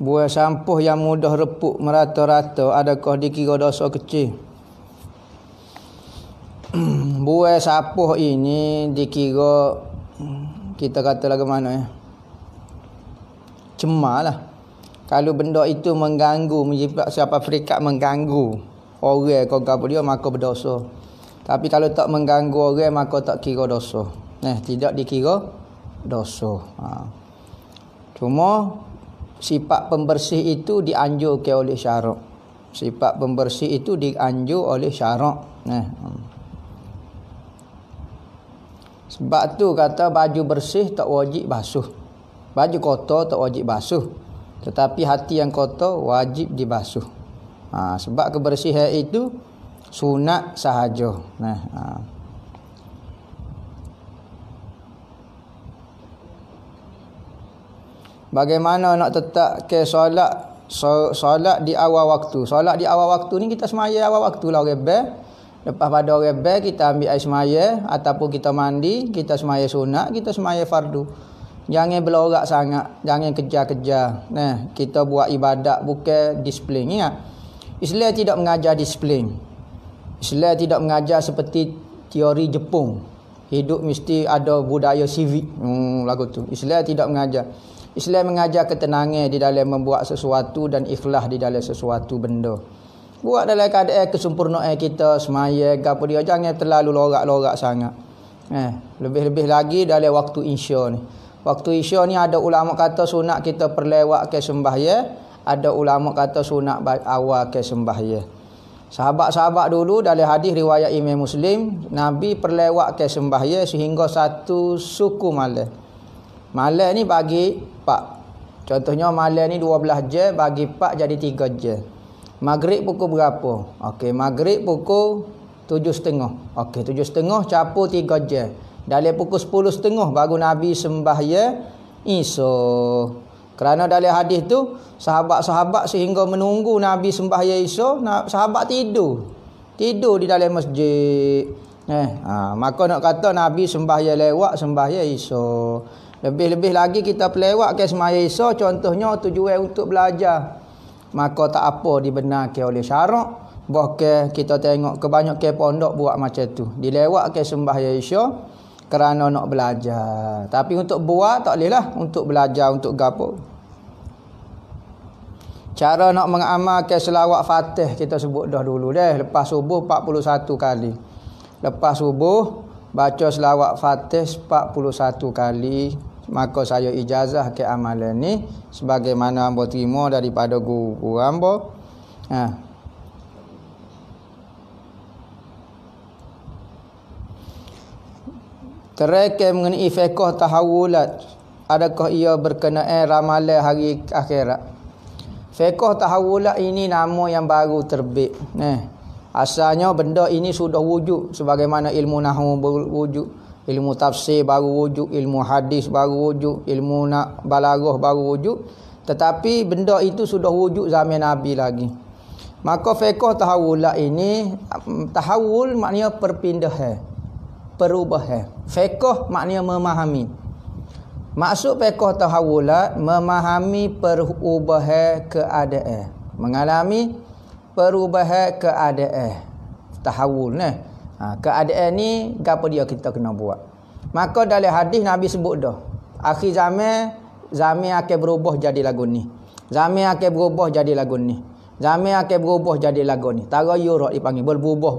Buah sampuh yang mudah repuk merata-rata, adakah dikira dosa kecil? Buah sapuh ini dikira, kita kata lagu mana ya? Cemar lah. Kalau benda itu mengganggu, menyebabkan siapa perikat mengganggu orang kau apa dia, maka berdosa. Tapi kalau tak mengganggu orang, maka tak kira dosa. Tidak dikira dosa. Cuma sifat pembersih itu dianjurkan oleh syarak. Sifat pembersih itu dianjur oleh syarak. Sebab tu kata baju bersih tak wajib basuh. Baju kotor tak wajib basuh. Tetapi hati yang kotor wajib dibasuh. Sebab kebersihan itu sunat sahaja. Bagaimana nak tetap ke solat di awal waktu? Solat di awal waktu ni kita semaya awal waktu lah orang bel. Lepas pada orang bel kita ambil air semaya ataupun kita mandi, kita semaya sunat, kita semaya fardu. Jangan belorak sangat, jangan kejar-kejar. Kita buat ibadat bukan disiplin. Ingat, Islam tidak mengajar disiplin. Islam tidak mengajar seperti teori Jepun. Hidup mesti ada budaya sivik. Lagu tu. Islam tidak mengajar. Islam mengajar ketenangan di dalam membuat sesuatu dan ikhlas di dalam sesuatu benda. Buat dalam keadaan kesempurnaan kita semaya gapo dia, jangan terlalu lorak-lorak sangat. Lebih-lebih lagi dalam waktu Isya ni. Waktu Isya ni ada ulama kata sunat kita perlewat ke sembahyang, ada ulama kata sunat awal ke sembahyang. Sahabat-sahabat dulu dalam hadis riwayat Imam Muslim, Nabi perlewat ke sembahyang sehingga satu suku malam. Malam ni bagi 4. Contohnya malam ni 12 jam, bagi 4 jadi 3 jam. Maghrib pukul berapa? Okey, maghrib pukul 7.30. Okey, 7.30 capur 3 jam. Dalam pukul 10.30 baru Nabi sembahyang Isya. Kerana dalam hadis tu sahabat-sahabat sehingga menunggu Nabi sembahyang Isya, sahabat tidur di dalam masjid. Maka nak kata Nabi sembahyang lewat sembahyang Isya. Lebih-lebih lagi kita pelewat ke sembahyang Isya, contohnya tujuan untuk belajar, maka tak apa dibenarkan oleh syarak. Bahkan kita tengok kebanyakan pondok buat macam tu, dilewat ke sembahyang Isya kerana nak belajar. Tapi untuk buat tak boleh lah, untuk belajar, untuk gapo. Cara nak mengamalkan selawat Fatih kita sebut dah dulu dah. Lepas subuh 41 kali. Lepas subuh baca selawat Fatih 41 kali. Maka saya ijazah ke amalan ni sebagaimana hamba terima daripada guru hamba. Terangkan mengenai fiqh tahawulat. Adakah ia berkenaan ramalan hari akhirat? Fiqh tahawulat ini nama yang baru terbit. Asalnya benda ini sudah wujud sebagaimana ilmu nahwu wujud, ilmu tafsir baru wujud, ilmu hadis baru wujud, ilmu balaghah baru wujud. Tetapi benda itu sudah wujud zaman Nabi lagi. Maka fiqh tahawulat ini, tahawul maknanya perpindahan, perubahan. Fiqh maknanya memahami. Maksud fiqh tahawulat memahami perubahan keadaan, mengalami perubahan keadaan. Tahawul keadaan ni gapo dia kita kena buat. Maka dalam hadis Nabi sebut dah, akhir zaman akan berubah jadi lagu ni. Zaman akan berubah jadi lagu ni. Zaman akan berubah jadi lagu ni. Tagayyur dipanggil, berubah.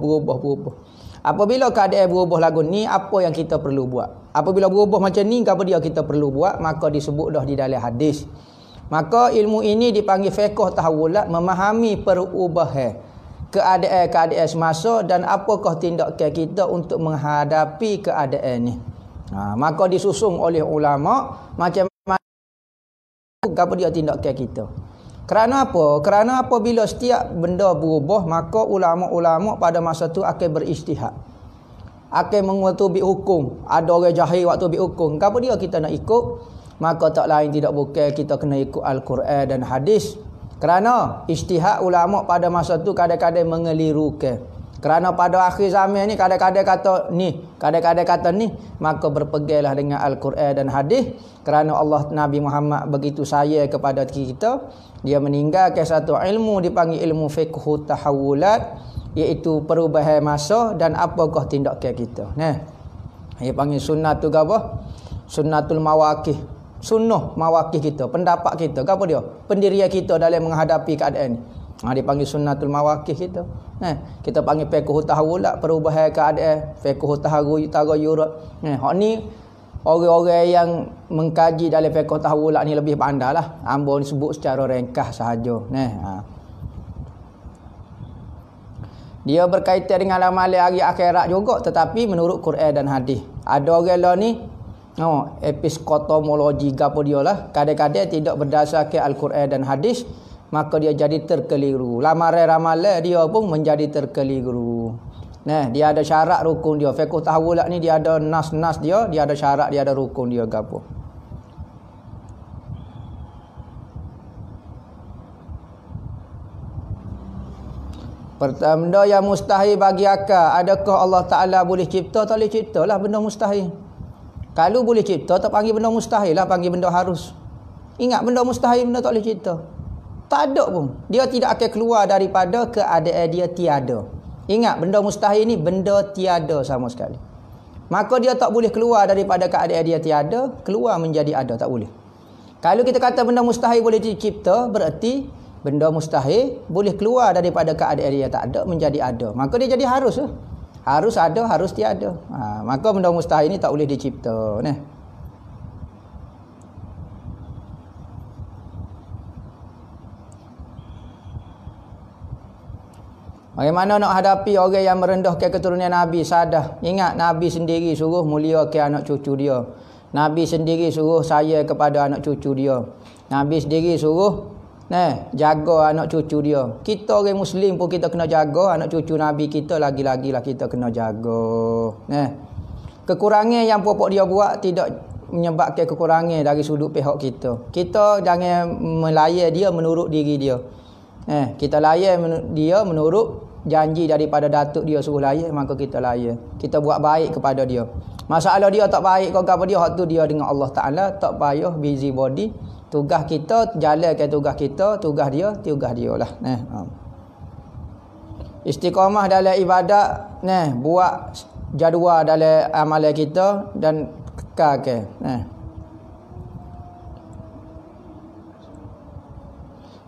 Apabila keadaan berubah lagu ni, apa yang kita perlu buat? Apabila berubah macam ni, apa dia kita perlu buat? Maka disebut dah di dalam hadis. Maka ilmu ini dipanggil fiqh tahawulat, memahami perubahan keadaan semasa dan apakah tindakan kita untuk menghadapi keadaan ni. Maka disusun oleh ulama macam mana apa dia tindakan kita. Kerana apa? Kerana apabila setiap benda berubah, maka ulama-ulama pada masa tu akan beristihad, akan mengutubi hukum. Ada orang jahil waktu bi hukum, apa dia kita nak ikut? Maka tak lain tidak bukan kita kena ikut Al-Quran dan hadis. Kerana ijtihad ulama pada masa tu kadang-kadang mengelirukan, Kerana pada akhir zaman ni kadang-kadang kata ni, maka berpeganglah dengan Al-Quran dan hadis. Kerana Allah Nabi Muhammad begitu sayang kepada kita, dia meninggalkan satu ilmu dipanggil ilmu fiqh tahawulat, iaitu perubahan masa dan apakah tindakan kita. Nah, dia panggil sunnatul apa? Sunnatul mawaqih. Sunnah mawaqih kita, pendapat kita, apa dia? Pendirian kita dalam menghadapi keadaan ni. Dipanggil sunnatul mawaqih kita. Kita panggil fiqh tahawulat, perubahan keadaan, fiqh tagayyurat. Hak ni orang-orang yang mengkaji dalam fiqh tahawulat ni lebih pandailah. Hamba ni sebut secara ringkas sahaja. Dia berkaitan dengan amalan hari akhirat juga, tetapi menurut Quran dan hadis. Ada orang lah ni episkotomologi apa dia lah, kadang-kadang tidak berdasarkan Al-Quran dan hadis, maka dia jadi terkeliru. Ramalan dia pun menjadi terkeliru. Dia ada syarat rukun dia. Fiqh tahawulat ni dia ada nas-nas dia ada syarat, dia ada rukun dia gapo. Pertama yang mustahil bagi akal, adakah Allah Taala boleh cipta? Tak boleh cipta lah benda mustahil. Kalau boleh cipta tak panggil benda mustahil lah, panggil benda harus. Ingat, benda mustahil benda tak boleh cipta. Tak ada pun. Dia tidak akan keluar daripada keadaan dia tiada. Ingat, benda mustahil ni benda tiada sama sekali. Maka dia tak boleh keluar daripada keadaan dia tiada, keluar menjadi ada, tak boleh. Kalau kita kata benda mustahil boleh dicipta, berarti benda mustahil boleh keluar daripada keadaan dia tak ada menjadi ada. Maka dia jadi harus. Harus ada, harus tiada. Maka benda mustahil ni tak boleh dicipta. Bagaimana nak hadapi orang yang merendahkan keturunan Nabi? Sadah. Ingat, Nabi sendiri suruh muliakan anak cucu dia. Nabi sendiri suruh sayang kepada anak cucu dia. Nabi sendiri suruh jaga anak cucu dia. Kita orang Muslim pun kita kena jaga anak cucu Nabi kita, lagi-lagi lah kita kena jaga. Kekurangan yang pokok dia buat tidak menyebabkan kekurangan dari sudut pihak kita. Kita jangan melayan dia menurut diri dia. Kita layan dia menurut janji daripada datuk dia suruh layan, maka kita layan. Kita buat baik kepada dia. Masalah dia tak baik kau apa dia, hak tu dia dengan Allah Taala, tak payah busy body. Tugas kita jalankan tugas kita, tugas dia lah. Istiqamah dalam ibadat, buat jadual dalam amalan kita dan kekalkan.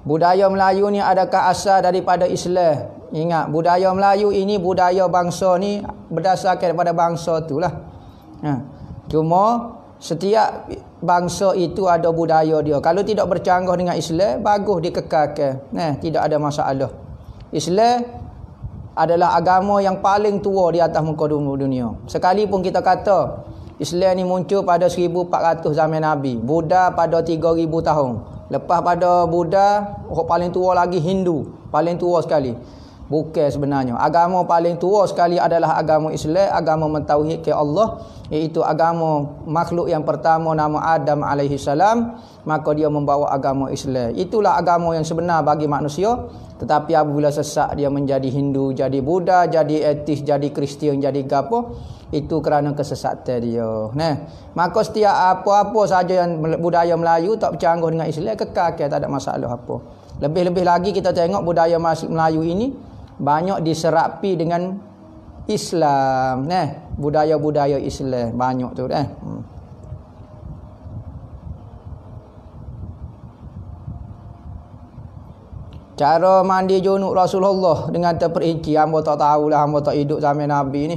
Budaya Melayu ni adakah asal daripada Islam? Ingat, budaya Melayu ini, budaya bangsa ni berdasarkan daripada bangsa itulah. Cuma setiap bangsa itu ada budaya dia. Kalau tidak bercanggah dengan Islam, bagus dikekalkan. Tidak ada masalah. Islam adalah agama yang paling tua di atas muka dunia. Sekalipun kita kata Islam ni muncul pada 1400 zaman Nabi, Buddha pada 3000 tahun. Lepas pada Buddha, orang paling tua lagi Hindu, paling tua sekali. Bukan sebenarnya. Agama paling tua sekali adalah agama Islam, agama mentauhidkan Allah, iaitu agama makhluk yang pertama nama Adam alaihi salam, maka dia membawa agama Islam. Itulah agama yang sebenar bagi manusia. Tetapi apabila sesat dia menjadi Hindu, jadi Buddha, jadi etis, jadi Kristian, jadi gapo, itu kerana kesesatan dia. Maka setiap apa-apa saja yang budaya Melayu tak bercanggah dengan Islam, kekalkan, tak ada masalah apa. Lebih-lebih lagi kita tengok budaya Melayu ini banyak diserapi dengan Islam. Budaya-budaya Islam banyak tu. Cara mandi junub Rasulullah dengan terperinci, hamba tak tahulah, hamba tak hidup zaman Nabi ni.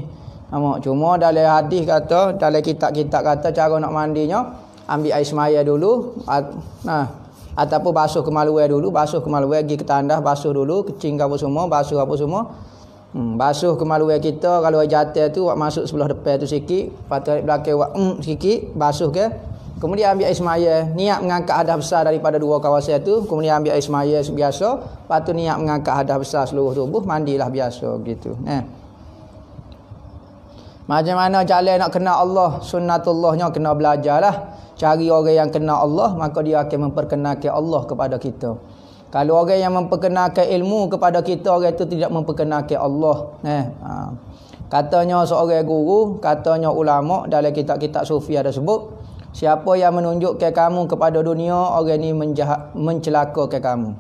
Cuma dalam hadis kata, dalam kitab-kitab kata cara nak mandinya, ambil air semaya dulu, ataupun basuh kemaluan dulu, basuh kemaluan, pergi ke tandas, basuh dulu, kecing apa semua, basuh apa semua. Basuh kemaluan kita, kalau jatuh tu masuk sebelah depan tu sikit, lepas tu belakang sikit, basuh ke. Kemudian ambil air semaya, niat mengangkat hadas besar daripada dua kawasan tu, kemudian ambil air semaya biasa, lepas tu niat mengangkat hadas besar seluruh tubuh, mandilah biasa gitu. Macam mana jalan nak kenal Allah, sunnatullahnya kena belajarlah. Cari orang yang kenal Allah, maka dia akan memperkenalkan Allah kepada kita. Kalau orang yang memperkenalkan ilmu kepada kita, orang itu tidak memperkenalkan Allah. Katanya seorang guru, katanya ulama dalam kitab-kitab sufi ada sebut, siapa yang menunjukkan kamu kepada dunia, orang ini mencelakakan kamu.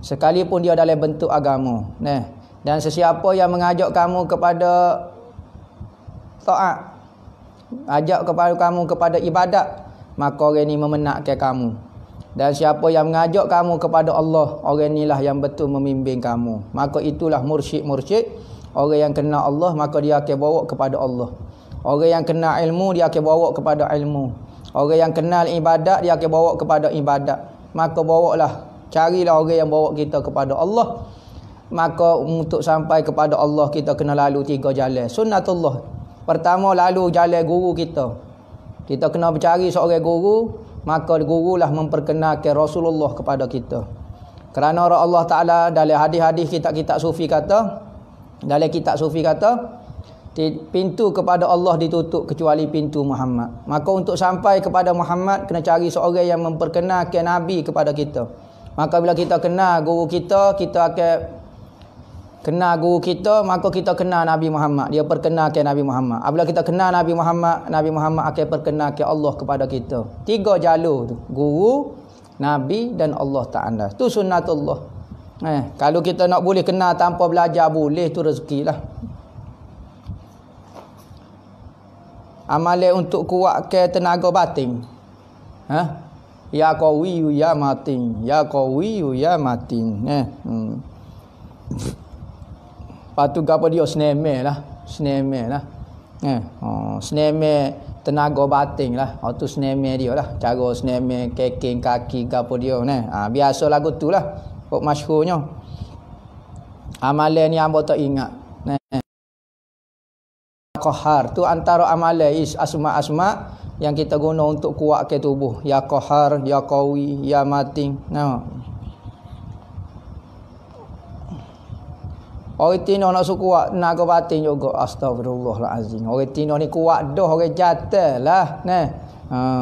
Sekalipun dia dalam bentuk agama. Dan sesiapa yang mengajak kamu kepada taat, ajak kepada kamu kepada ibadat, maka orang ini memenatkan kamu. Dan siapa yang mengajak kamu kepada Allah, orang inilah yang betul membimbing kamu. Maka itulah mursyid-mursyid. Orang yang kenal Allah, maka dia akan bawa kepada Allah. Orang yang kenal ilmu, dia akan bawa kepada ilmu. Orang yang kenal ibadat, dia akan bawa kepada ibadat. Maka bawalah, carilah orang yang bawa kita kepada Allah. Maka untuk sampai kepada Allah, kita kena lalu 3 jalan. Sunnatullah. Pertama, lalu jalan guru kita. Kita kena mencari seorang guru, maka gurulah memperkenalkan Rasulullah kepada kita. Kerana Allah Ta'ala dalam hadis-hadis kitab-kitab sufi kata, pintu kepada Allah ditutup kecuali pintu Muhammad. Maka untuk sampai kepada Muhammad, kena cari seorang yang memperkenalkan Nabi kepada kita. Maka bila kita kenal guru kita, kita akan kenal guru kita, maka kita kenal Nabi Muhammad. Dia perkenalkan Nabi Muhammad. Apabila kita kenal Nabi Muhammad akan perkenalkan Allah kepada kita. 3 jalur tu. Guru, Nabi dan Allah Ta'ala. Tu sunnatullah. Kalau kita nak boleh kenal tanpa belajar, boleh, tu rezeki lah. Amalan untuk kuatkan tenaga batin. Ya qawiyu ya matin. Ya qawiyu ya matin. Patu gapo dia seneme lah. Seneme tenaga batin lah. Tu seneme dia lah. Cara seneme keking kaki gapo dia biasa lagu tu lah. Kok masyhurnya. Amalan ni hamba tak ingat. Qahar tu antara amalan asma-asma yang kita guna untuk kuatkan tubuh. Ya Qahar, ya Qawi, ya Matin. Orang Tino nak suka kuat tenaga batin juga. Astagfirullahalazim. Orang Tino ni kuat dah, orang jatuh lah.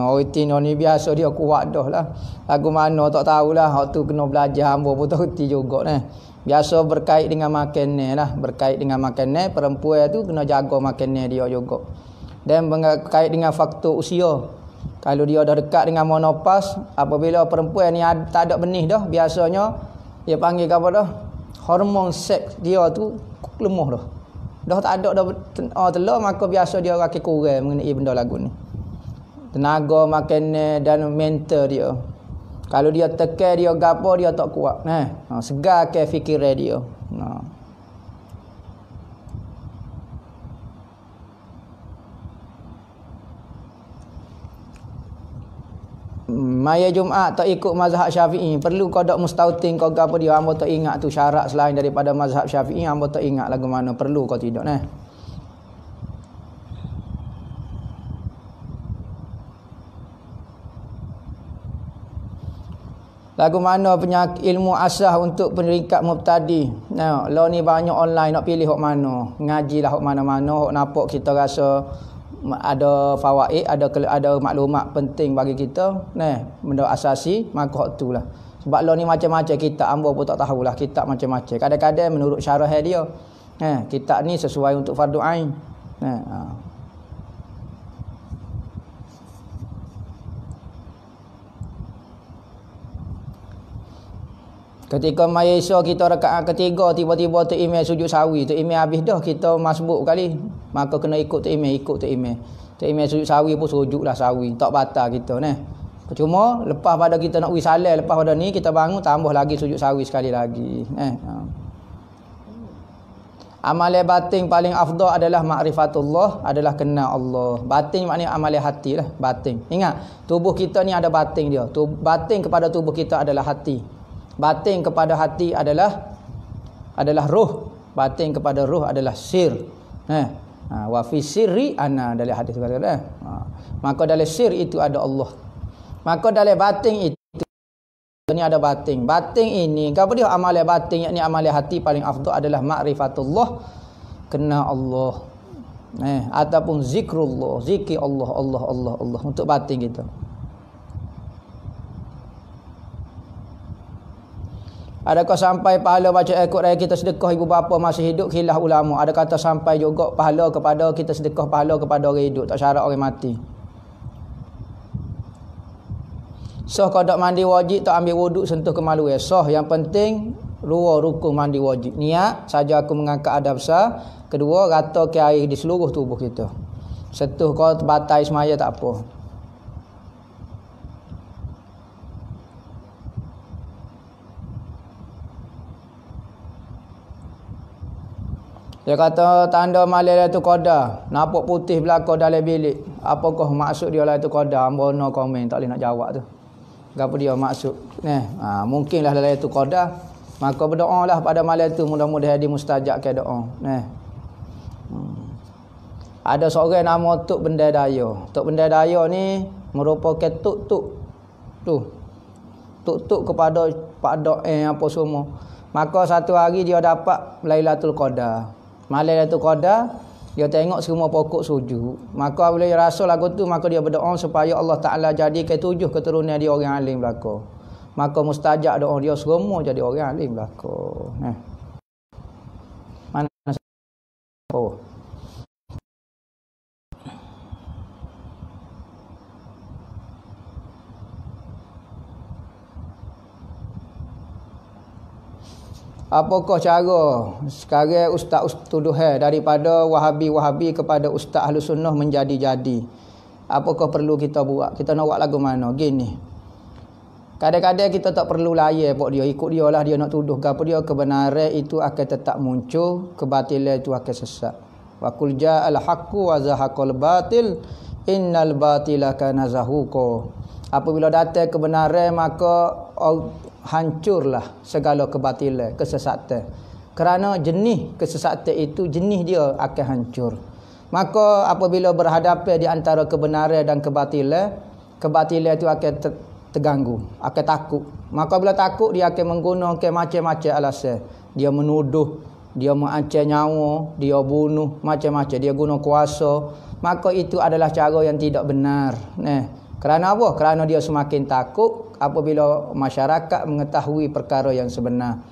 Orang Tino ni biasa dia kuat dah lah. Lagu mana tak tahulah. Hak tu kena belajar, hamba pun tak reti juga Biasa berkait dengan makanan lah. Berkait dengan makanan, perempuan tu kena jaga makanan dia juga. Dan berkait dengan faktor usia. Kalau dia dah dekat dengan monopas, apabila perempuan ni tak ada benih dah, biasanya dia panggil apa dah? Hormon seks dia tu lemah dah. Dah tak ada dah telur, maka biasa dia akan kurang mengenai benda lagu ni. Tenaga makanan dan mental dia. Kalau dia tekan dia gapo, dia tak kuat. Segarkan fikiran dia. Maya Jumaat tak ikut mazhab Syafi'i, perlu kau dak mustautin kau gapo dia, hamba tak ingat tu syarat selain daripada mazhab Syafi'i, hamba tak ingat lagu mana, perlu kau tidak Lagu mana penyakit ilmu asah untuk peringkat mubtadi. Lo ni banyak online, nak pilih hok mana. Ngajilah hok mana-mana, hok nampak kita rasa ada fawaid, ada maklumat penting bagi kita, benda asasi, maka hok tulah. Sebab lo ni macam-macam kitab, hamba pun tak tahulah kitab macam-macam. Kadang-kadang menurut syarah dia. Kitab ni sesuai untuk fardu ain. Ketika mayesha kita rakaat ketiga, tiba-tiba tu imam sujud sawi, tu imam habis dah, kita masbuk kali, maka kena ikut tu imam, Tu imam sujud sawi pun sujudlah sawi, tak batal kita Cuma lepas pada kita nak wisalah, lepas pada ni kita bangun tambah lagi sujud sawi sekali lagi. Amalan batin paling afdal adalah ma'rifatullah, adalah kenal Allah. Batin maknanya amalan hati lah, batin. Ingat, tubuh kita ni ada batin dia. Batin kepada tubuh kita adalah hati. Batin kepada hati adalah ruh. Batin kepada ruh adalah sir. Wa fi sirri ana, dalam hadis kata. Maka dalam sir itu ada Allah. Maka dalam batin itu ni ada batin. Batin ini, apa dia amalan batin, yakni amalan hati paling afdal adalah ma'rifatullah, kenal Allah. Ataupun zikrullah, zikir Allah untuk batin kita. Adakah sampai pahala baca ikut raya kita sedekah ibu bapa masih hidup? Khilaf ulama. Ada kata sampai juga pahala kepada kita sedekah pahala kepada orang hidup, tak syarat orang mati. Sah qadak mandi wajib tak ambil wuduk sentuh kemaluan. Sah, yang penting dua rukun mandi wajib. Niat saja aku mengangkat adab sah. Kedua, rata ke air di seluruh tubuh kita. Sentuh kau batai semaya tak apa. Dia kata tanda malam Lailatul Qadar, nampak putih belakang dalam bilik. Apakah maksud dia Lailatul Qadar? Hamba no komen, tak boleh nak jawab tu. Apa dia maksud? Mungkinlah Lailatul Qadar. Maka berdoalah pada malam itu, mudah-mudahan dimustajab ke doa. Ada seorang nama Tok Bendai Daya. Tok Bendai Daya ni merupakan tuk kepada Pak Dok apa semua. Maka satu hari dia dapat Lailatul Qadar. Malam Lailatul Qadar, dia tengok semua pokok sujud. Maka bila dia rasa lagu tu, maka dia berdoa supaya Allah Ta'ala jadikan 7 keturunan dia orang alim belaka. Maka mustajab doa dia semua jadi orang alim belaka. Mana apakah cara sekarang ustaz tuduhan daripada Wahabi kepada ustaz Ahlus Sunnah menjadi-jadi? Apakah perlu kita buat? Kita nak buat lagu mana? Gini. Kadang-kadang kita tak perlu layan pok dia, ikut dia lah, dia nak tuduh ke apa dia, kebenaran itu akan tetap muncul, kebatilan itu akan sesat. Wa qul ja'al haqqu wa zahaqal batil innal batila kana zahuqa. Apabila datang kebenaran maka hancurlah segala kebatilan, kesesatan. Kerana jenis kesesatan itu, jenis dia akan hancur. Maka apabila berhadapan di antara kebenaran dan kebatilan, kebatilan itu akan terganggu, akan takut. Maka bila takut, dia akan menggunakan macam-macam alasan. Dia menuduh, dia mengancam nyawa, dia bunuh, macam-macam. Dia guna kuasa. Maka itu adalah cara yang tidak benar. Kerana apa? Kerana dia semakin takut apabila masyarakat mengetahui perkara yang sebenar.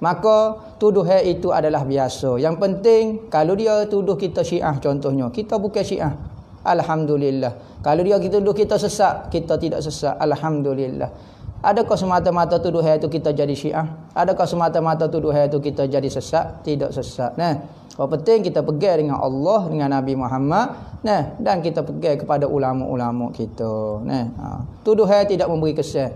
Maka tuduhan itu adalah biasa. Yang penting kalau dia tuduh kita Syiah contohnya, kita bukan Syiah, alhamdulillah. Kalau dia tuduh kita sesat, kita tidak sesat, alhamdulillah. Adakah semata-mata tuduhan itu kita jadi Syiah? Adakah semata-mata tuduhan itu kita jadi sesat? Tidak sesat. Yang penting kita pegang dengan Allah, dengan Nabi Muhammad, dan kita pegang kepada ulama-ulama kita. Tuduhan tidak memberi kesan.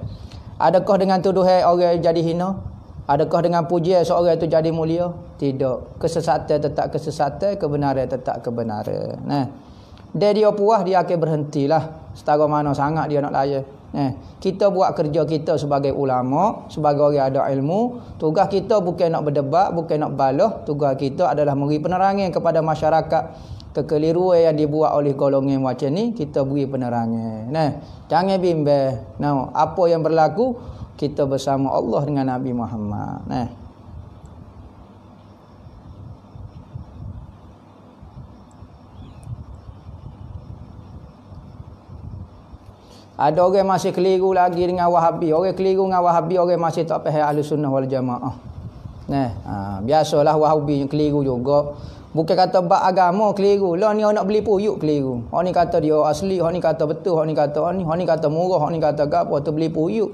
Adakah dengan tuduhan orang jadi hina? Adakah dengan pujian seorang itu jadi mulia? Tidak. Kesesatan tetap kesesatan, kebenaran tetap kebenaran. Dia puas, dia akan berhentilah. Setara mana sangat dia nak layan. Kita buat kerja kita sebagai ulama, sebagai orang ada ilmu. Tugas kita bukan nak berdebat, bukan nak balah. Tugas kita adalah memberi penerangan kepada masyarakat. Kekeliruan yang dibuat oleh golongan macam ni, kita beri penerangan. Jangan bimbang. Apa yang berlaku, kita bersama Allah dengan Nabi Muhammad. Ada orang masih keliru lagi dengan Wahabi. Orang keliru dengan Wahabi, orang masih tak faham Ahlus Sunnah wal Jamaah. Biasalah Wahabi yang keliru juga. Bukan kata bab agama keliru. Lah ni orang nak beli puyuk keliru. Orang ni kata dia asli, orang ni kata betul, orang ni kata orang ni kata murah, orang ni kata gapo, tu beli puyuk.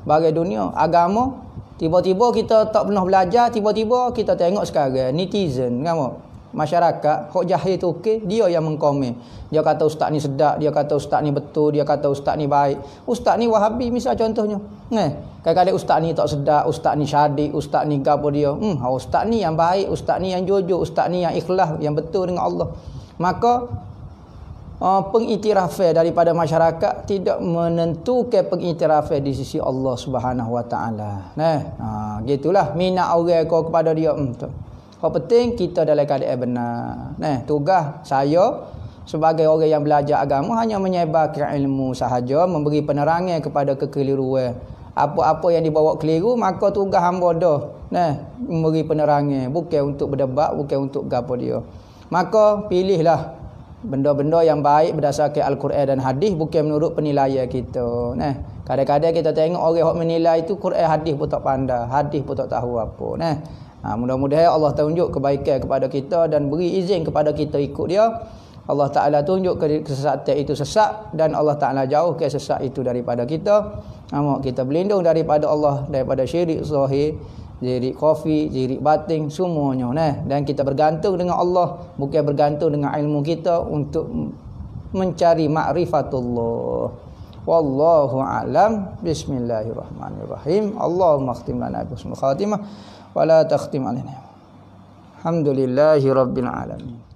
Bagai dunia agama, tiba-tiba kita tak pernah belajar, tiba-tiba kita tengok sekarang netizen, kan? Masyarakat hok jahil tu okey, dia yang mengkomen. Dia kata ustaz ni sedap, dia kata ustaz ni betul, dia kata ustaz ni baik. Ustaz ni Wahabi misal contohnya. Kadang-kadang ustaz ni tak sedap, ustaz ni syadik, ustaz ni gapo dia. Ustaz ni yang baik, ustaz ni yang jujur, ustaz ni yang ikhlas, yang betul dengan Allah. Maka pengiktirafan daripada masyarakat tidak menentukan pengiktirafan di sisi Allah Subhanahu Wa Taala. Gitulah minat orang kau kepada dia. Yang penting kita dalam keadaan benar. Tugas saya sebagai orang yang belajar agama hanya menyebarkan ilmu sahaja, memberi penerangan kepada kekeliruan. Apa-apa yang dibawa keliru, maka tugas hamba dah. Memberi penerangan, bukan untuk berdebat, bukan untuk gapo dia. Maka pilihlah benda-benda yang baik berdasarkan Al-Quran dan hadis, bukan menurut penilaian kita. Nah, kadang-kadang kita tengok orang yang menilai itu Quran hadis pun tak pandai, hadis pun tak tahu apa. Nah, mudah-mudahan Allah tunjuk kebaikan kepada kita dan beri izin kepada kita ikut dia. Allah Ta'ala tunjuk kesesatan itu sesat, dan Allah Ta'ala jauh ke sesat itu daripada kita. Kita berlindung daripada Allah, daripada syirik zahir, syirik khafi, syirik batin, semuanya. Dan kita bergantung dengan Allah, bukan bergantung dengan ilmu kita untuk mencari ma'rifatullah. Wallahu a'lam. Bismillahirrahmanirrahim. Allahumma khtim lana bi husnil khatimah wa la takhtim alaina. Alhamdulillahi rabbil alamin.